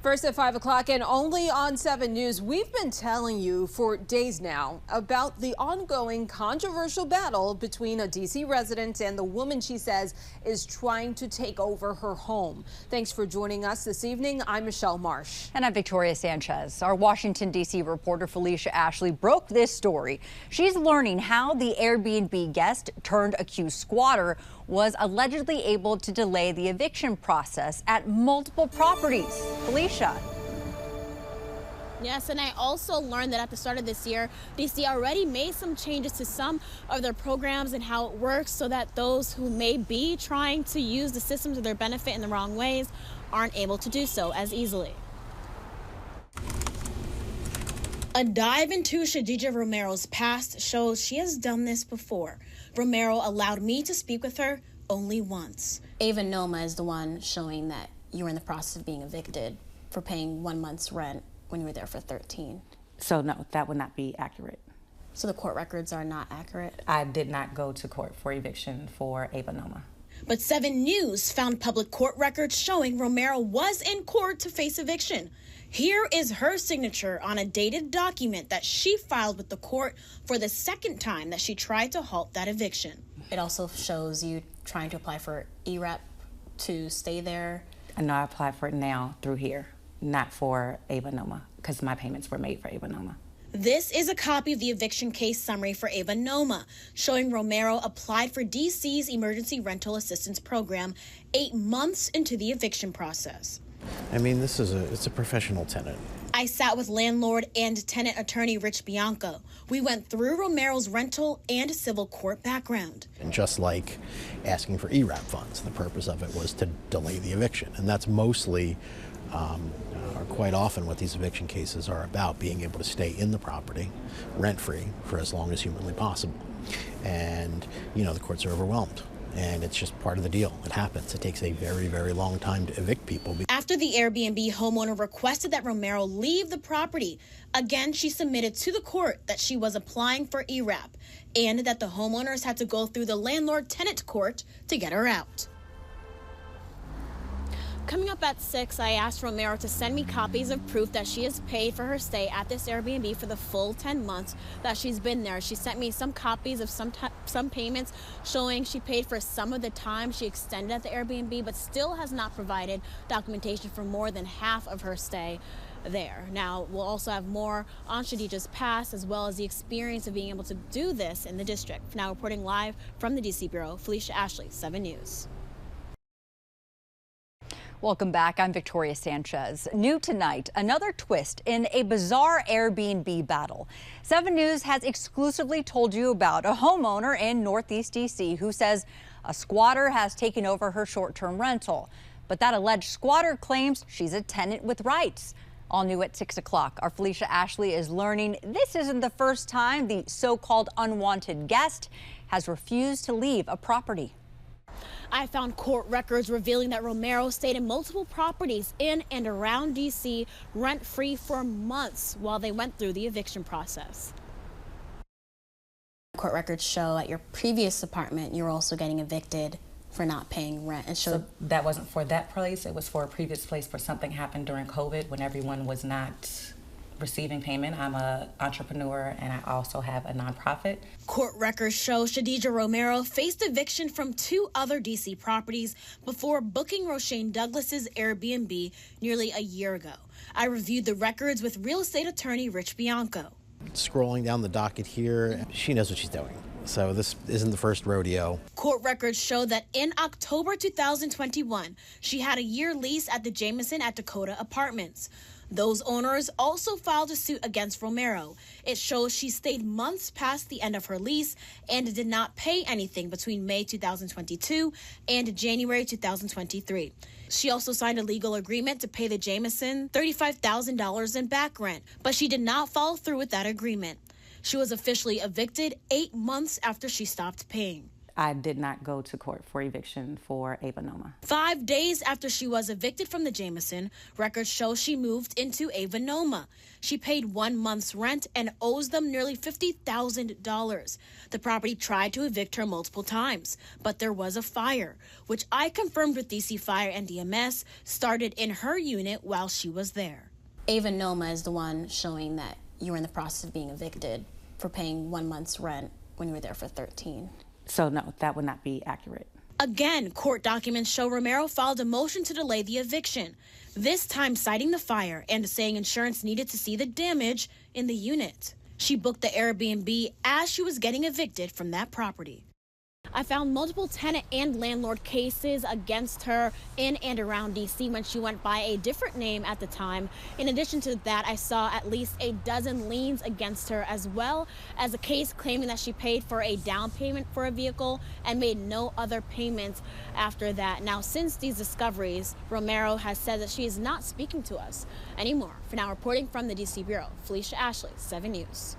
First at 5 o'clock and only on 7 News, we've been telling you for days now about the ongoing controversial battle between a D.C. resident and the woman she says is trying to take over her home. Thanks for joining us this evening. I'm Michelle Marsh. And I'm Victoria Sanchez. Our Washington, D.C. reporter Phylicia Ashley broke this story. She's learning how the Airbnb guest turned accused squatter was allegedly able to delay the eviction process at multiple properties. Phylicia. Yes, and I also learned that at the start of this year, DC already made some changes to some of their programs and how it works so that those who may be trying to use the system to their benefit in the wrong ways aren't able to do so as easily. A dive into Shadija Romero's past shows she has done this before. Romero allowed me to speak with her only once. Ava Noma is the one showing that you were in the process of being evicted for paying 1 month's rent when you were there for 13. So no, that would not be accurate. So the court records are not accurate? I did not go to court for eviction for Ava Noma. But 7 News found public court records showing Romero was in court to face eviction. Here is her signature on a dated document that she filed with the court for the second time that she tried to halt that eviction. It also shows you trying to apply for EREP to stay there. I know I applied for it now through here, not for Ava Noma, because my payments were made for Ava Noma. This is a copy of the eviction case summary for Ava Noma, showing Romero applied for DC's Emergency Rental Assistance Program 8 months into the eviction process. I mean, it's a professional tenant. I sat with landlord and tenant attorney Rich Bianco. We went through Romero's rental and civil court background. And just like asking for ERAP funds, the purpose of it was to delay the eviction. And that's mostly, or quite often, what these eviction cases are about, being able to stay in the property rent-free for as long as humanly possible. And, you know, the courts are overwhelmed. And it's just part of the deal. It happens. It takes a very, very long time to evict people. After the Airbnb homeowner requested that Romero leave the property, again, she submitted to the court that she was applying for ERAP and that the homeowners had to go through the landlord-tenant court to get her out. Coming up at 6, I asked Romero to send me copies of proof that she has paid for her stay at this Airbnb for the full 10 months that she's been there. She sent me some copies of some payments showing she paid for some of the time she extended at the Airbnb, but still has not provided documentation for more than half of her stay there. Now, we'll also have more on Shadija's past as well as the experience of being able to do this in the district. Now reporting live from the DC Bureau, Phylicia Ashley, 7 News. Welcome back. I'm Victoria Sanchez. New tonight, another twist in a bizarre Airbnb battle. 7 News has exclusively told you about a homeowner in Northeast D.C. who says a squatter has taken over her short-term rental. But that alleged squatter claims she's a tenant with rights. All new at 6 o'clock. Our Phylicia Ashley is learning this isn't the first time the so-called unwanted guest has refused to leave a property. I found court records revealing that Romero stayed in multiple properties in and around D.C. rent-free for months while they went through the eviction process. Court records show at your previous apartment you were also getting evicted for not paying rent. And So that wasn't for that place, it was for a previous place where something happened during COVID when everyone was not receiving payment. I'm an entrepreneur and I also have a nonprofit. Court records show Shadija Romero faced eviction from 2 other D.C. properties before booking Rochanne Douglas's Airbnb nearly a year ago. I reviewed the records with real estate attorney Rich Bianco. Scrolling down the docket here, she knows what she's doing. So this isn't the first rodeo. Court records show that in October 2021, she had a year lease at the Jameson at Dakota Apartments. Those owners also filed a suit against Romero. It shows she stayed months past the end of her lease and did not pay anything between May 2022 and January 2023. She also signed a legal agreement to pay the Jameson $35,000 in back rent, but she did not follow through with that agreement. She was officially evicted 8 months after she stopped paying. I did not go to court for eviction for Ava Noma. 5 days after she was evicted from the Jameson, records show she moved into Ava Noma. She paid 1 month's rent and owes them nearly $50,000. The property tried to evict her multiple times, but there was a fire, which I confirmed with DC Fire and DMS started in her unit while she was there. Ava Noma is the one showing that you were in the process of being evicted for paying 1 month's rent when you were there for 13. So no, that would not be accurate. Again, court documents show Romero filed a motion to delay the eviction, this time citing the fire and saying insurance needed to see the damage in the unit. She booked the Airbnb as she was getting evicted from that property. I found multiple tenant and landlord cases against her in and around D.C. when she went by a different name at the time. In addition to that, I saw at least a dozen liens against her, as well as a case claiming that she paid for a down payment for a vehicle and made no other payments after that. Now, since these discoveries, Romero has said that she is not speaking to us anymore. For now, reporting from the D.C. Bureau, Phylicia, 7 News.